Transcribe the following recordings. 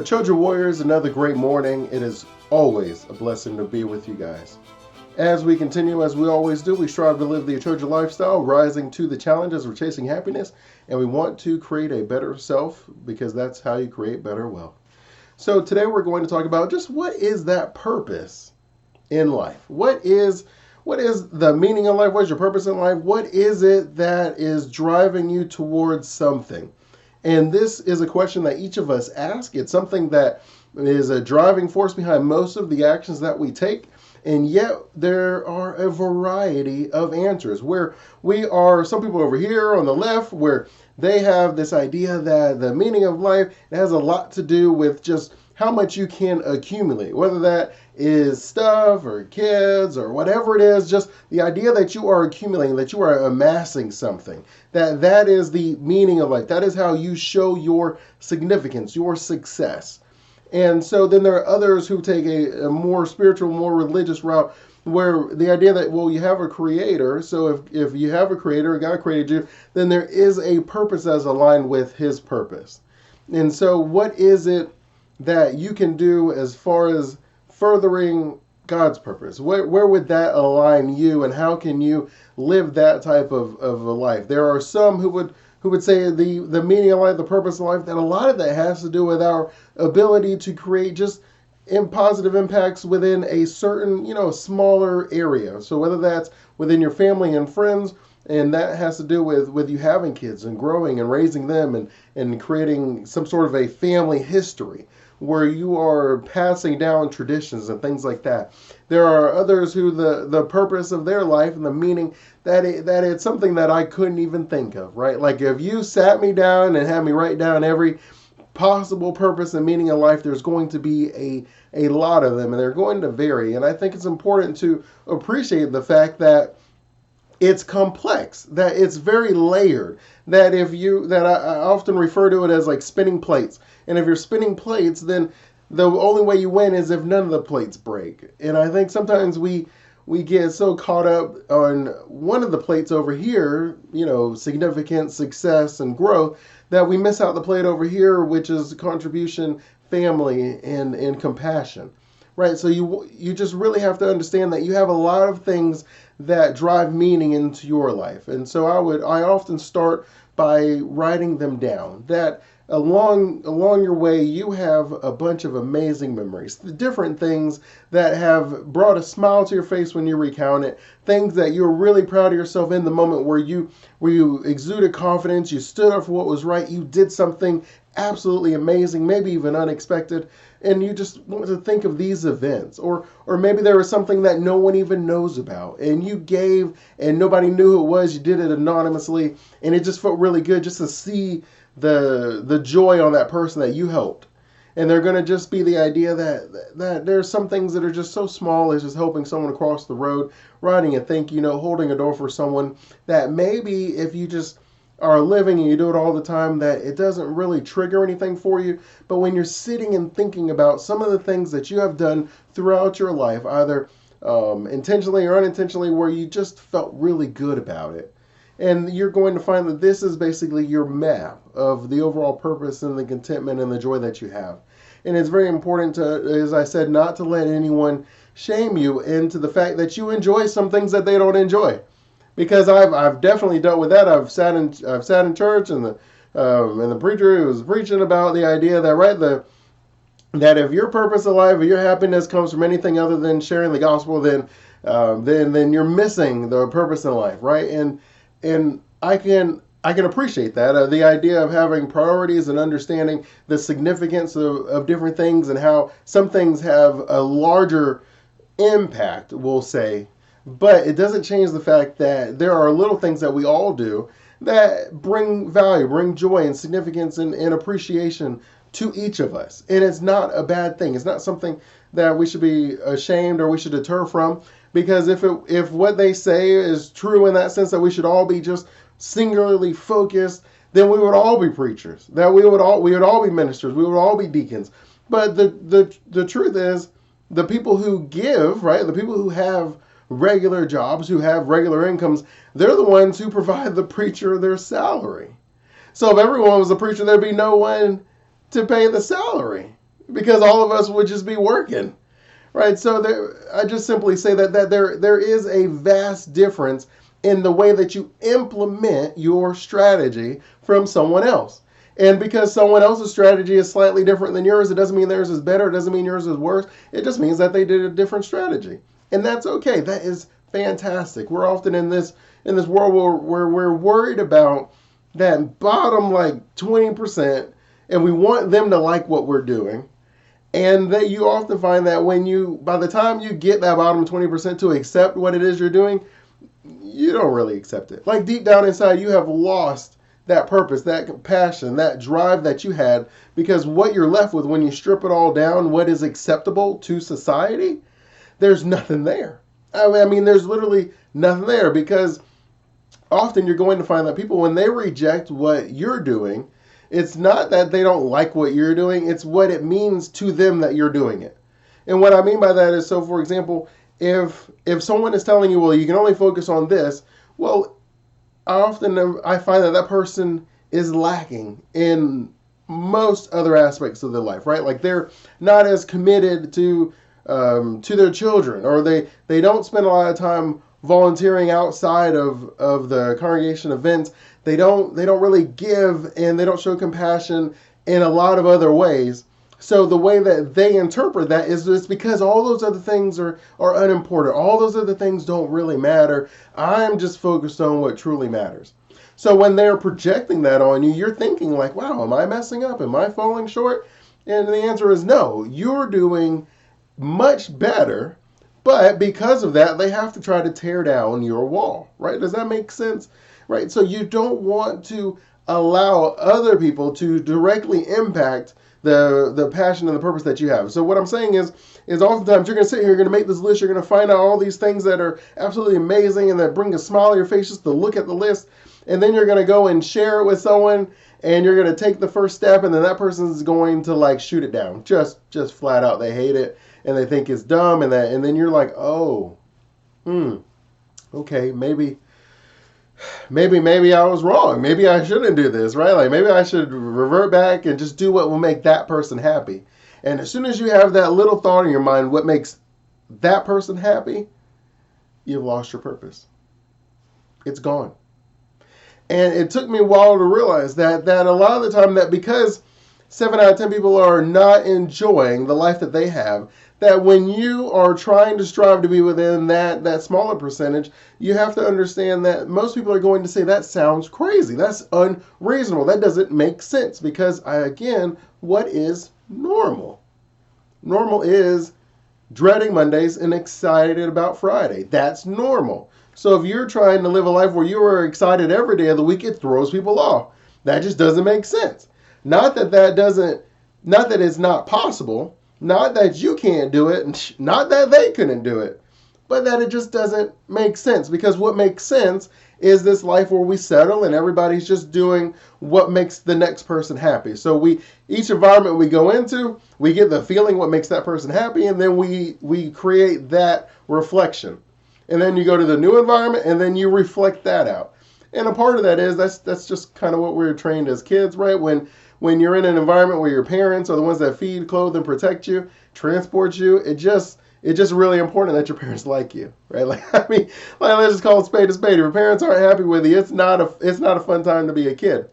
Choja Warriors, another great morning. It is always a blessing to be with you guys. As we continue, as we always do, we strive to live the Choja lifestyle, rising to the challenges of chasing happiness, and we want to create a better self because that's how you create better wealth. So today we're going to talk about just what is that purpose in life? What is the meaning of life? What is your purpose in life? What is it that is driving you towards something? And this is a question that each of us ask. It's something that is a driving force behind most of the actions that we take. And yet there are a variety of answers where we are, some people over here on the left, where they have this idea that the meaning of life has a lot to do with just how much you can accumulate, whether that is stuff or kids or whatever it is, just the idea that you are accumulating, that you are amassing something, that is the meaning of life. That is how you show your significance, your success. And so then there are others who take a more spiritual, more religious route, where the idea that, well, you have a creator, so if you have a creator, God created you, then there is a purpose that's aligned with his purpose. And so what is it that you can do as far as furthering God's purpose? Where would that align you, and how can you live that type of a life? There are some who would say the meaning of life, the purpose of life, that a lot of that has to do with our ability to create just positive impacts within a certain, smaller area. So whether that's within your family and friends, and that has to do with you having kids and growing and raising them and creating some sort of a family history where you are passing down traditions and things like that. There are others who the purpose of their life and the meaning that it's something that I couldn't even think of, right? Like if you sat me down and had me write down every possible purpose and meaning of life, there's going to be a lot of them, and they're going to vary. And I think it's important to appreciate the fact that it's complex, that it's very layered, that I often refer to it as like spinning plates. And if you're spinning plates, then the only way you win is if none of the plates break. And I think sometimes we get so caught up on one of the plates over here, significance, success, and growth, that we miss out the plate over here, which is contribution, family, and compassion. Right, so you just really have to understand that you have a lot of things that drive meaning into your life. And so I often start by writing them down. That along your way you have a bunch of amazing memories, the different things that have brought a smile to your face when you recount it, things that you're really proud of yourself in the moment, where you exuded confidence, you stood up for what was right, you did something absolutely amazing, maybe even unexpected, and you just want to think of these events. Or maybe there was something that no one even knows about, and you gave and nobody knew who it was, you did it anonymously, and it just felt really good just to see the joy on that person that you helped. And they're going to just be the idea that there's some things that are just so small as just helping someone across the road, writing a thank you note, holding a door for someone, that maybe if you just are living and you do it all the time, that it doesn't really trigger anything for you. But when you're sitting and thinking about some of the things that you have done throughout your life, either intentionally or unintentionally, where you just felt really good about it, and you're going to find that this is basically your map of the overall purpose and the contentment and the joy that you have. And it's very important to, as I said, not to let anyone shame you into the fact that you enjoy some things that they don't enjoy. Because I've definitely dealt with that. I've sat in church, and the preacher was preaching about the idea that that if your purpose of life or your happiness comes from anything other than sharing the gospel, then you're missing the purpose in life, right? And I can appreciate that, the idea of having priorities and understanding the significance of different things, and how some things have a larger impact, we'll say. But it doesn't change the fact that there are little things that we all do that bring value, bring joy and significance and appreciation to each of us. And it's not a bad thing. It's not something that we should be ashamed or we should deter from. Because if what they say is true in that sense, that we should all be just singularly focused, then we would all be preachers. That we would all be ministers. We would all be deacons. But the truth is, the people who give, right, the people who have regular jobs, who have regular incomes, they're the ones who provide the preacher their salary. So if everyone was a preacher, there'd be no one to pay the salary. because all of us would just be working. Right, so I just simply say that there is a vast difference in the way that you implement your strategy from someone else. And because someone else's strategy is slightly different than yours, it doesn't mean theirs is better. It doesn't mean yours is worse. It just means that they did a different strategy, and that's okay. That is fantastic. We're often in this world where we're worried about that bottom like 20%, and we want them to like what we're doing. And that you often find that by the time you get that bottom 20% to accept what it is you're doing, you don't really accept it. Like deep down inside, you have lost that purpose, that passion, that drive that you had, because what you're left with when you strip it all down, what is acceptable to society, there's nothing there. I mean, there's literally nothing there, because often you're going to find that people, when they reject what you're doing, it's not that they don't like what you're doing, it's what it means to them that you're doing it. And what I mean by that is, so for example, if someone is telling you, well, you can only focus on this, well, I find that person is lacking in most other aspects of their life, right? Like they're not as committed to their children, or they don't spend a lot of time volunteering outside of the congregation events. They don't really give, and they don't show compassion in a lot of other ways. So the way that they interpret that is just because all those other things are unimportant. All those other things don't really matter. I'm just focused on what truly matters. So when they're projecting that on you, you're thinking like, wow, am I messing up? Am I falling short? And the answer is no. You're doing much better, but because of that, they have to try to tear down your wall, right? Does that make sense? Right? So you don't want to allow other people to directly impact the passion and the purpose that you have. So what I'm saying is oftentimes you're going to sit here, you're going to make this list, you're going to find out all these things that are absolutely amazing and that bring a smile on your face just to look at the list, and then you're going to go and share it with someone, and you're going to take the first step, and then that person's going to like shoot it down, just flat out. They hate it and they think it's dumb, and then you're like, oh, okay, maybe I was wrong. Maybe I shouldn't do this, right? Like maybe I should revert back and just do what will make that person happy. And as soon as you have that little thought in your mind, what makes that person happy, you've lost your purpose. It's gone. And it took me a while to realize that a lot of the time, that because 7 out of 10 people are not enjoying the life that they have, that when you are trying to strive to be within that smaller percentage, you have to understand that most people are going to say, that sounds crazy. That's unreasonable. That doesn't make sense. Because, again, what is normal? Normal is dreading Mondays and excited about Friday. That's normal. So if you're trying to live a life where you are excited every day of the week, it throws people off. That just doesn't make sense. Not that it's not possible. Not that you can't do it, not that they couldn't do it, but that it just doesn't make sense. Because what makes sense is this life where we settle and everybody's just doing what makes the next person happy. So each environment we go into, we get the feeling what makes that person happy, and then we create that reflection. And then you go to the new environment, and then you reflect that out. And a part of that is that's just kind of what we were trained as kids, right? When you're in an environment where your parents are the ones that feed, clothe, and protect you, transport you, it's just really important that your parents like you, right? Like, I mean, like, let's just call it spade a spade. If your parents aren't happy with you, it's not a fun time to be a kid.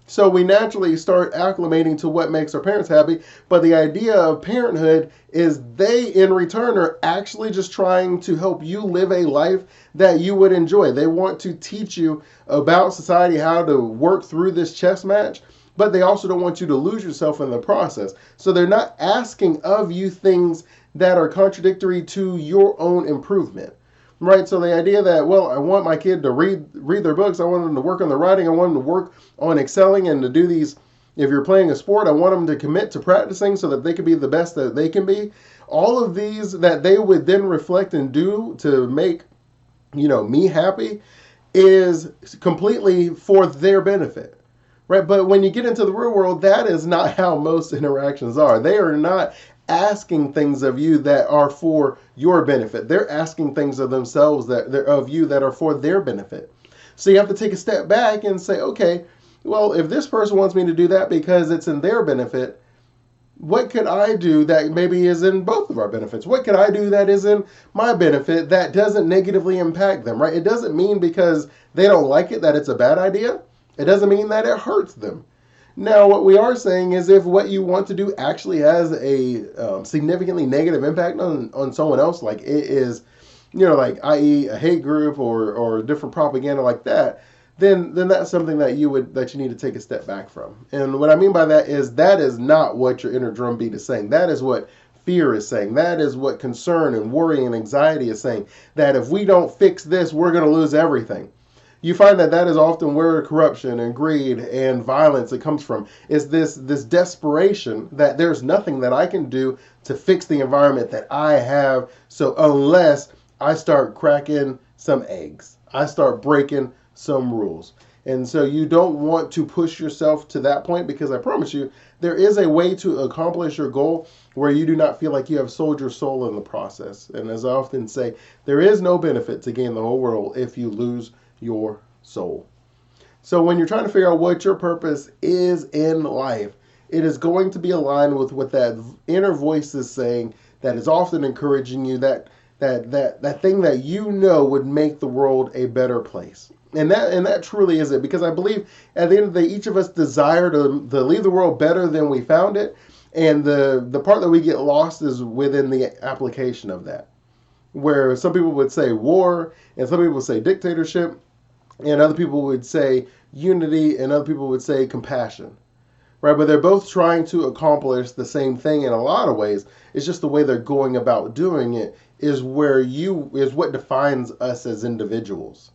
So we naturally start acclimating to what makes our parents happy. But the idea of parenthood is they, in return, are actually just trying to help you live a life that you would enjoy. They want to teach you about society, how to work through this chess match, but they also don't want you to lose yourself in the process. So they're not asking of you things that are contradictory to your own improvement. Right, so the idea that, well, I want my kid to read their books, I want them to work on the writing, I want them to work on excelling and to do these, if you're playing a sport, I want them to commit to practicing so that they can be the best that they can be. All of these that they would then reflect and do to make, me happy is completely for their benefit. Right, but when you get into the real world, that is not how most interactions are. They are not asking things of you that are for your benefit. They're asking things of themselves of you that are for their benefit. So you have to take a step back and say, okay, well, if this person wants me to do that because it's in their benefit, What could I do that maybe is in both of our benefits? What could I do that is in my benefit that doesn't negatively impact them, right? It doesn't mean because they don't like it that it's a bad idea. It doesn't mean that it hurts them. Now, what we are saying is if what you want to do actually has a significantly negative impact on someone else, like it is, like i.e. a hate group or different propaganda like that, then that's something that you need to take a step back from. And what I mean by that is not what your inner drumbeat is saying. That is what fear is saying. That is what concern and worry and anxiety is saying. That if we don't fix this, we're going to lose everything. You find that is often where corruption and greed and violence it comes from. Is this desperation that there's nothing that I can do to fix the environment that I have. So unless I start cracking some eggs, I start breaking some rules. And so you don't want to push yourself to that point, because I promise you there is a way to accomplish your goal where you do not feel like you have sold your soul in the process. And as I often say, there is no benefit to gain the whole world if you lose your soul. So when you're trying to figure out what your purpose is in life, it is going to be aligned with what that inner voice is saying, that is often encouraging you, that thing that would make the world a better place. And that truly is it, because I believe at the end of the day, each of us desire to leave the world better than we found it. And the part that we get lost is within the application of that, where some people would say war, and some people would say dictatorship, and other people would say unity, and other people would say compassion, right? But they're both trying to accomplish the same thing in a lot of ways. It's just the way they're going about doing it is what defines us as individuals,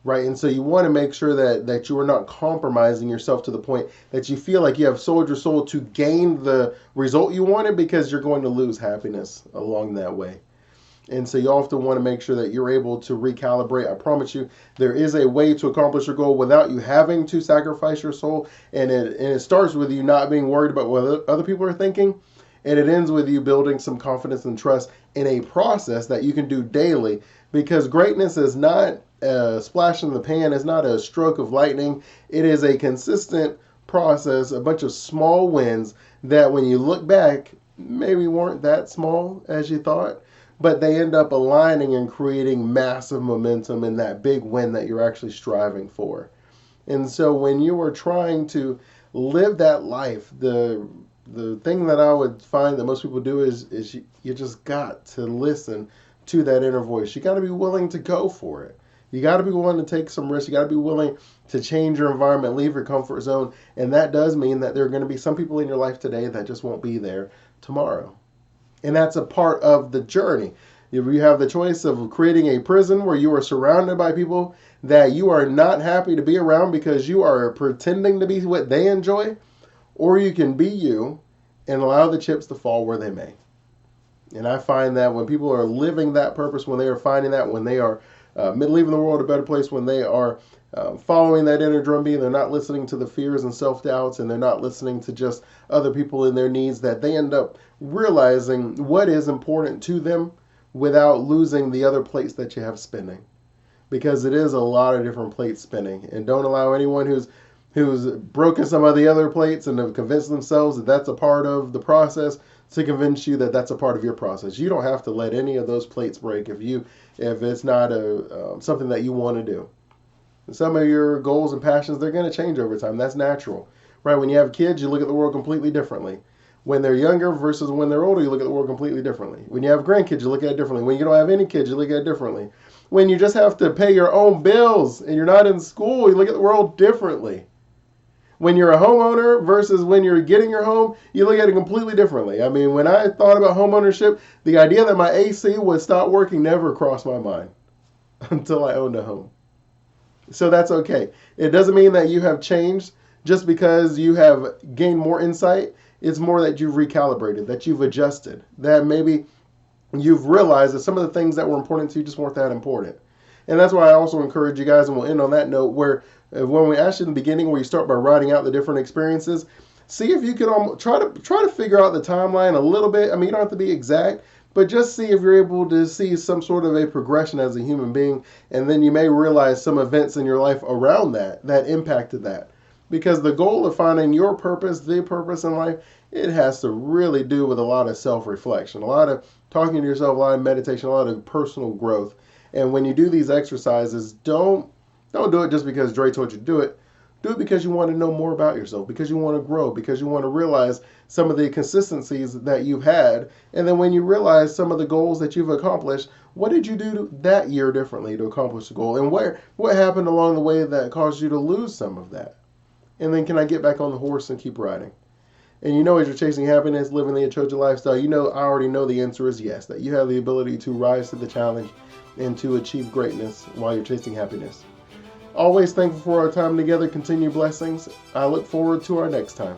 right? And so you want to make sure that you are not compromising yourself to the point that you feel like you have sold your soul to gain the result you wanted, because you're going to lose happiness along that way. And so you often want to make sure that you're able to recalibrate. I promise you, there is a way to accomplish your goal without you having to sacrifice your soul. And it starts with you not being worried about what other people are thinking. And it ends with you building some confidence and trust in a process that you can do daily. Because greatness is not a splash in the pan. It's not a stroke of lightning. It is a consistent process, a bunch of small wins that when you look back, maybe weren't that small as you thought, but they end up aligning and creating massive momentum in that big win that you're actually striving for. And so when you are trying to live that life, the thing that I would find that most people do is you just got to listen to that inner voice. You got to be willing to go for it. You got to be willing to take some risks. You got to be willing to change your environment, leave your comfort zone. And that does mean that there are going to be some people in your life today that just won't be there tomorrow. And that's a part of the journey. You have the choice of creating a prison where you are surrounded by people that you are not happy to be around because you are pretending to be what they enjoy, or you can be you and allow the chips to fall where they may. And I find that when people are living that purpose, when they are finding that, when they are leaving the world a better place, when they are following that inner drumbeat, they're not listening to the fears and self-doubts, and they're not listening to just other people and their needs, that they end up realizing what is important to them without losing the other plates that you have spinning. Because it is a lot of different plates spinning. And don't allow anyone who's broken some of the other plates and have convinced themselves that that's a part of the process to convince you that that's a part of your process. You don't have to let any of those plates break if it's not something that you want to do. And some of your goals and passions, they're going to change over time. That's natural, right? When you have kids, you look at the world completely differently. When they're younger versus when they're older, you look at the world completely differently. When you have grandkids, you look at it differently. When you don't have any kids, you look at it differently. When you just have to pay your own bills and you're not in school, you look at the world differently. When you're a homeowner versus when you're getting your home, you look at it completely differently. I mean, when I thought about home ownership, the idea that my AC would stop working never crossed my mind until I owned a home. So that's okay. It doesn't mean that you have changed just because you have gained more insight. It's more that you've recalibrated, that you've adjusted, that maybe you've realized that some of the things that were important to you just weren't that important. And that's why I also encourage you guys, and we'll end on that note, where when we asked you in the beginning, where you start by writing out the different experiences, see if you can try to figure out the timeline a little bit. I mean, you don't have to be exact, but just see if you're able to see some sort of a progression as a human being, and then you may realize some events in your life around that impacted that. Because the goal of finding your purpose, the purpose in life, it has to really do with a lot of self-reflection, a lot of talking to yourself, a lot of meditation, a lot of personal growth. And when you do these exercises, don't do it just because Dre told you to do it. Do it because you want to know more about yourself, because you want to grow, because you want to realize some of the consistencies that you've had. And then when you realize some of the goals that you've accomplished, what did you do that year differently to accomplish the goal? And what happened along the way that caused you to lose some of that? And then can I get back on the horse and keep riding? And you know, as you're chasing happiness, living the Achoja lifestyle, you know, I already know the answer is yes, that you have the ability to rise to the challenge and to achieve greatness while you're chasing happiness. Always thankful for our time together. Continue blessings. I look forward to our next time.